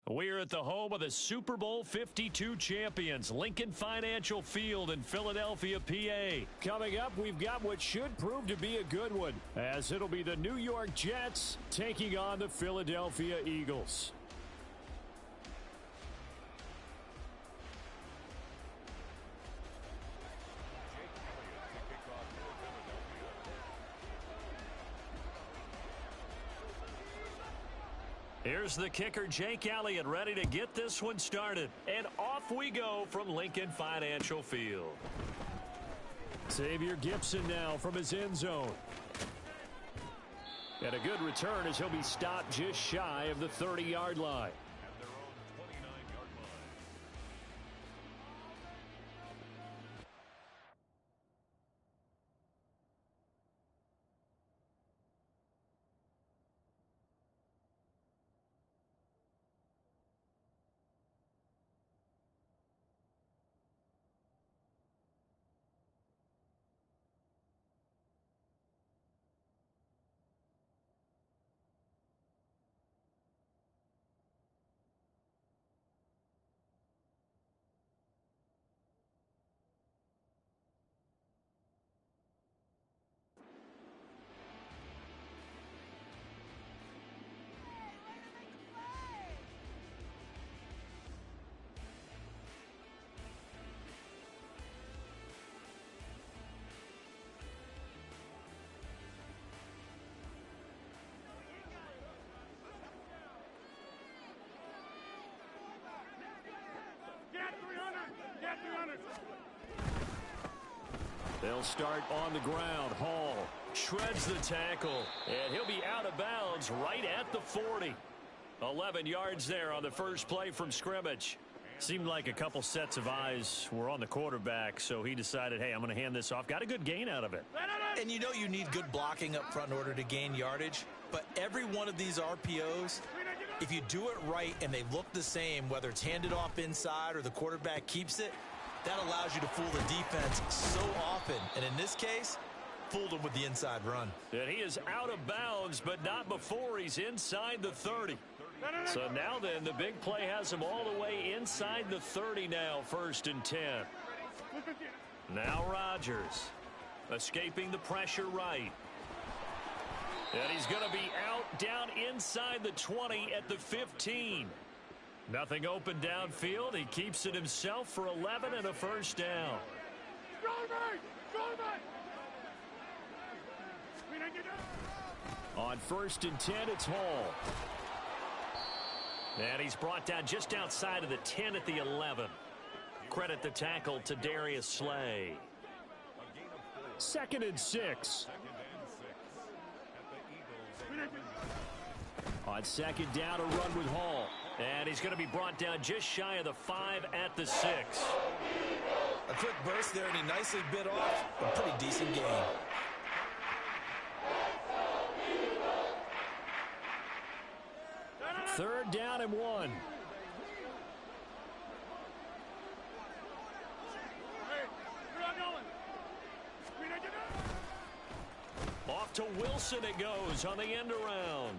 We're at the home of the Super Bowl 52 champions, Lincoln Financial Field in Philadelphia, PA. Coming up, we've got what should prove to be a good one, as it'll be the New York Jets taking on the Philadelphia Eagles. Here's the kicker, Jake Elliott, ready to get this one started. And off we go from Lincoln Financial Field. Xavier Gibson now from his end zone. And a good return as he'll be stopped just shy of the 30-yard line. They'll start on the ground. Hall shreds the tackle, and he'll be out of bounds right at the 40. 11 yards there on the first play from scrimmage. Seemed like a couple sets of eyes were on the quarterback, so he decided, hey, I'm going to hand this off. Got a good gain out of it. And you know you need good blocking up front in order to gain yardage, but every one of these RPOs, if you do it right and they look the same, whether it's handed off inside or the quarterback keeps it, that allows you to fool the defense so often. And in this case, fooled him with the inside run. And he is out of bounds, but not before he's inside the 30. So now then, the big play has him all the way inside the 30 now, 1st and 10. Now Rodgers escaping the pressure right. And he's going to be out down inside the 20 at the 15. Nothing open downfield. He keeps it himself for 11 and a first down. On 1st and 10, it's Hall. And he's brought down just outside of the 10 at the 11. Credit the tackle to Darius Slay. 2nd and 6. On 2nd down, a run with Hall. And he's going to be brought down just shy of the 5 at the 6. A quick burst there, and he nicely bit off a pretty decent game. Third down and 1. Off to Wilson it goes on the end around.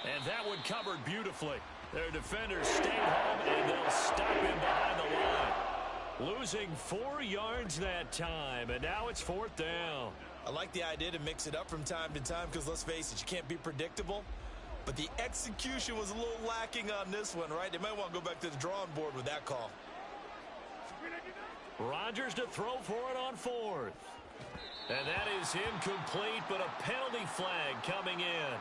And that one covered beautifully. Their defenders stay home, and they'll stop him behind the line. Losing 4 yards that time, and now it's 4th down. I like the idea to mix it up from time to time because, let's face it, you can't be predictable. But the execution was a little lacking on this one, right? They might want to go back to the drawing board with that call. Rodgers to throw for it on 4th. And that is incomplete, but a penalty flag coming in.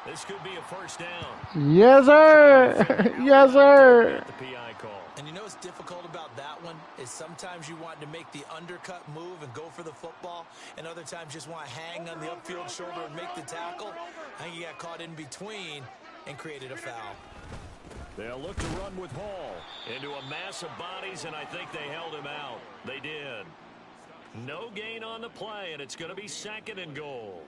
This could be a first down. Yes, sir. Yes, sir. The PI call. And you know what's difficult about that one is sometimes you want to make the undercut move and go for the football, and other times just want to hang on the upfield shoulder and make the tackle. I think he got caught in between and created a foul. They'll look to run with Hall into a mass of bodies, and I think they held him out. They did. No gain on the play, and it's going to be 2nd and goal.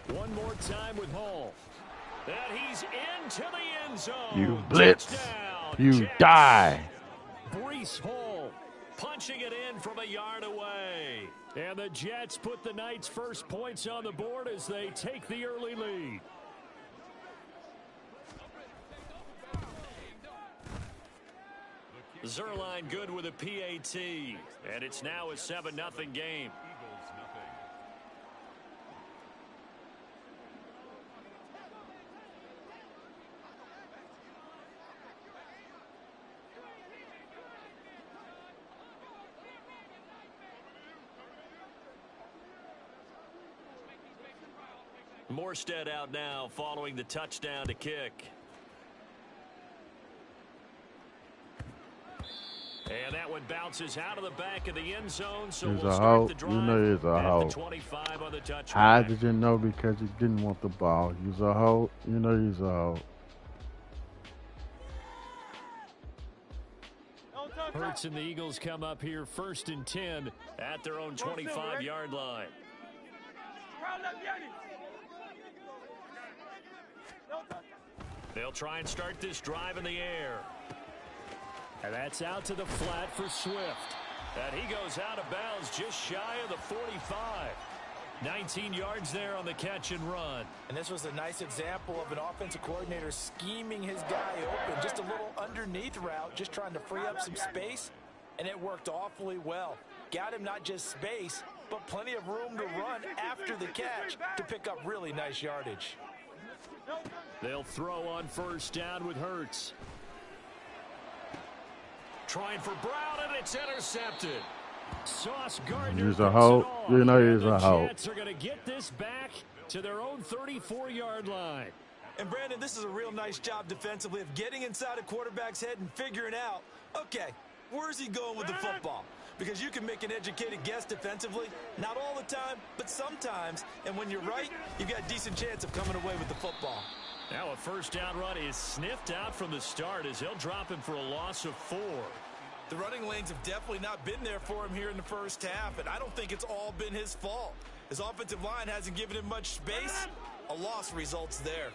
One more time with Hall. And he's into the end zone. You blitz. Touchdown, You Jets. die. Breece Hall punching it in from a yard away. And the Jets put the Knights' first points on the board as they take the early lead. Zerline good with a PAT, and it's now a 7-0 game. Morstead out now following the touchdown to kick. And that one bounces out of the back of the end zone, so we'll start the drive. You know he's a hoe. 25 on the touchback. How did you know? Because he didn't want the ball. He's a hoe. You know he's a hoe. Hurts and the Eagles come up here 1st and 10 at their own 25-yard line. They'll try and start this drive in the air. And that's out to the flat for Swift. And he goes out of bounds just shy of the 45. 19 yards there on the catch and run. And this was a nice example of an offensive coordinator scheming his guy open. Just a little underneath route, just trying to free up some space. And it worked awfully well. Got him not just space, but plenty of room to run after the catch to pick up really nice yardage. They'll throw on 1st down with Hurts. Trying for Brown, and it's intercepted. Sauce Gardner. He's a hoe. You know he's a hoe. The Jets are going to get this back to their own 34-yard line. And Brandon, this is a real nice job defensively of getting inside a quarterback's head and figuring out, okay, where's he going with the football? Because you can make an educated guess defensively, not all the time, but sometimes. And when you're right, you've got a decent chance of coming away with the football. Now a 1st down run is sniffed out from the start as he'll drop him for a loss of 4. The running lanes have definitely not been there for him here in the first half, and I don't think it's all been his fault. His offensive line hasn't given him much space. A loss results there.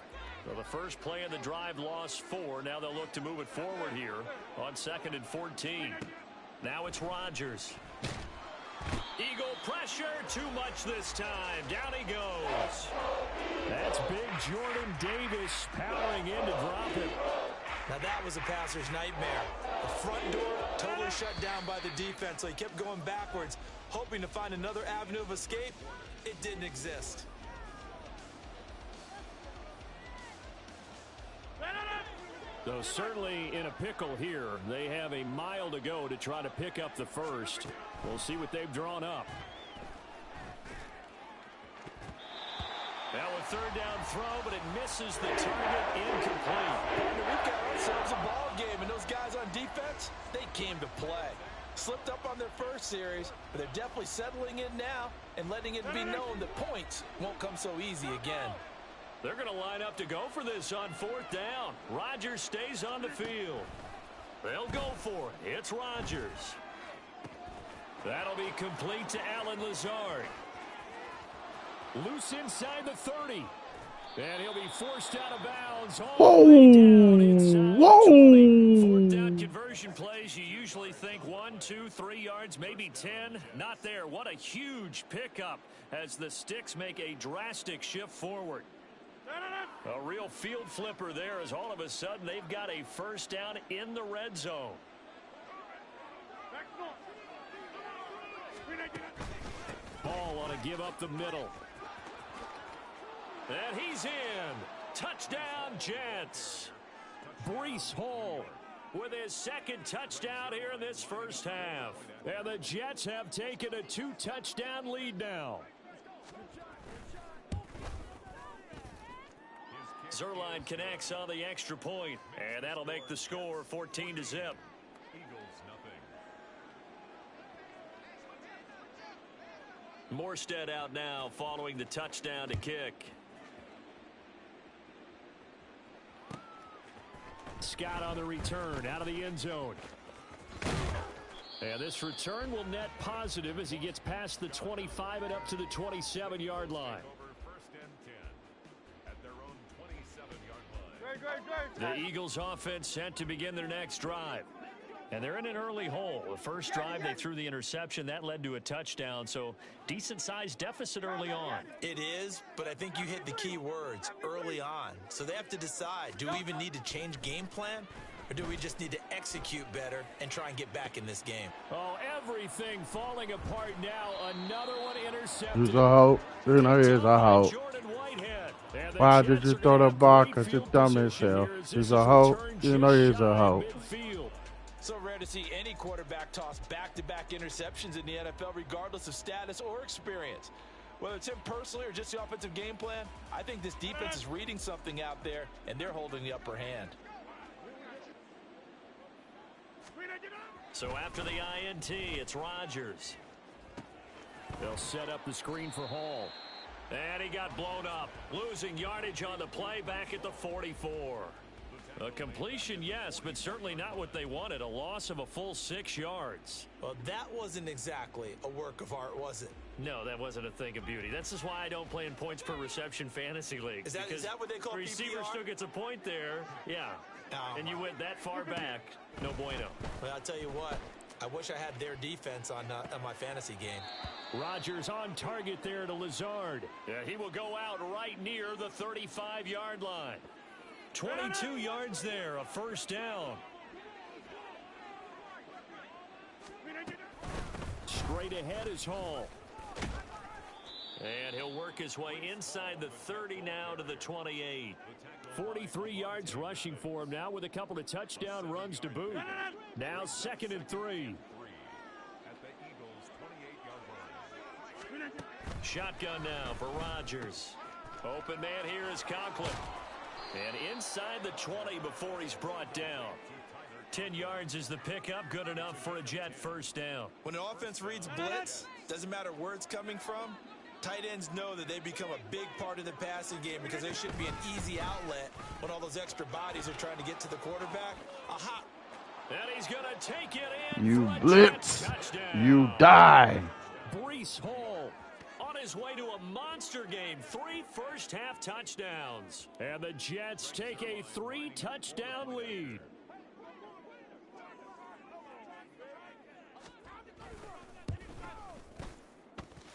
So the first play of the drive lost 4. Now they'll look to move it forward here on 2nd and 14. Now it's Rodgers. Eagle pressure, too much this time. Down he goes. That's big Jordan Davis powering in to drop it. Now that was a passer's nightmare. The front door totally shut down by the defense, so he kept going backwards, hoping to find another avenue of escape. It didn't exist. So certainly in a pickle here. They have a mile to go to try to pick up the first. We'll see what they've drawn up. Now a 3rd down throw, but it misses the target, incomplete. We've got ourselves a ball game, and those guys on defense, they came to play. Slipped up on their first series, but they're definitely settling in now and letting it be known that points won't come so easy again. They're going to line up to go for this on 4th down. Rodgers stays on the field. They'll go for it. It's Rodgers. That'll be complete to Allen Lazard. Loose inside the 30. And he'll be forced out of bounds all the way down inside the 20. 4th down conversion plays, you usually think 1, 2, 3 yards, maybe 10. Not there. What a huge pickup as the Sticks make a drastic shift forward. A real field flipper there as all of a sudden they've got a 1st down in the red zone. Ball want to give up the middle. And he's in. Touchdown, Jets. Breece Hall with his 2nd touchdown here in this first half. And the Jets have taken a 2-touchdown lead now. Zerline connects on the extra point, and that'll make the score 14-0. Morstead out now following the touchdown to kick. Scott on the return out of the end zone. And this return will net positive as he gets past the 25 and up to the 27-yard line. The Eagles offense set to begin their next drive. And they're in an early hole. The first drive, they threw the interception. That led to a touchdown, so decent-sized deficit early on. It is, but I think you hit the key words, early on. So they have to decide, do we even need to change game plan, or do we just need to execute better and try and get back in this game? Oh, everything falling apart now. Another one intercepted. He's a hoe. You know he's a hoe. Why did you throw the ball? Because you're dumb as hell. He's a hoe. You know he's a hoe. So rare to see any quarterback toss back-to-back interceptions in the NFL, regardless of status or experience. Whether it's him personally or just the offensive game plan, I think this defense is reading something out there, and they're holding the upper hand. So after the INT, it's Rodgers. They'll set up the screen for Hall. And he got blown up, losing yardage on the play back at the 44. A completion, yes, but certainly not what they wanted. A loss of a full 6 yards. Well, that wasn't exactly a work of art, was it? No, that wasn't a thing of beauty. That's just why I don't play in points per reception fantasy leagues. Is that what they call the receiver PPR? still gets a point there, yeah. Oh, and you went that far back, no bueno. Well, I'll tell you what. I wish I had their defense on my fantasy game. Rodgers on target there to Lazard. Yeah, he will go out right near the 35-yard line. 22 yards there, a first down. Straight ahead is Hall. And he'll work his way inside the 30 now to the 28. 43 yards rushing for him now with a couple of touchdown runs to boot. Now 2nd and 3. Shotgun now for Rodgers. Open man here is Conklin. And inside the 20 before he's brought down. 10 yards is the pickup, good enough for a Jet first down. When the offense reads blitz, doesn't matter where it's coming from, tight ends know that they become a big part of the passing game because they should be an easy outlet when all those extra bodies are trying to get to the quarterback. Aha! And he's going to take it in. You blitz, you die. Breece Hall on his way to a monster game. 3 first-half touchdowns. And the Jets take a 3-touchdown lead.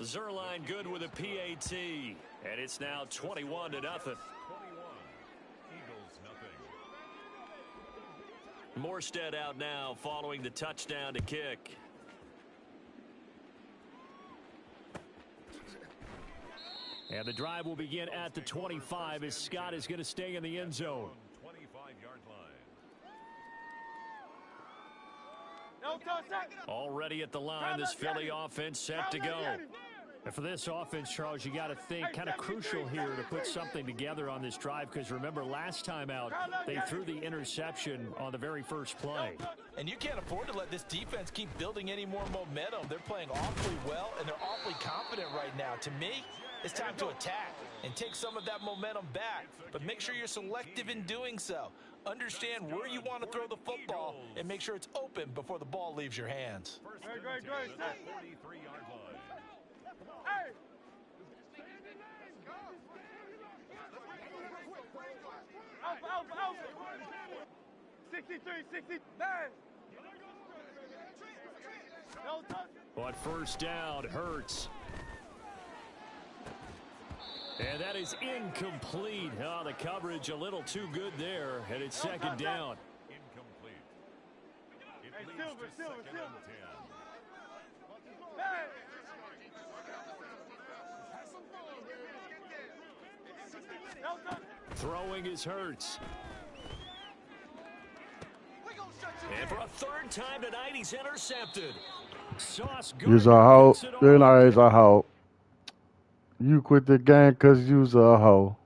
Zerline good with a PAT. And it's now 21-0. Morstead out now following the touchdown to kick. And the drive will begin at the 25 as Scott is going to stay in the end zone. 25-yard line. Already at the line, this Philly offense set to go. And for this offense, Charles, you got to think kind of crucial here to put something together on this drive because remember last time out they threw the interception on the very first play. And you can't afford to let this defense keep building any more momentum. They're playing awfully well and they're awfully confident right now. To me, it's time to attack and take some of that momentum back, but make sure you're selective in doing so. Understand where you want to throw the football and make sure it's open before the ball leaves your hands. Great. 43-yard line. Hey! 63, 69. On first down, Hurts. And that is incomplete. Oh, the coverage a little too good there, and it's second down. Incomplete. It Hey, leads Silver, to Silver, second and 10. Hey! Throwing is Hurts. And for a third time tonight, he's intercepted. Sauce He's a hoe. You know he's a hoe. You quit the game because you's a hoe.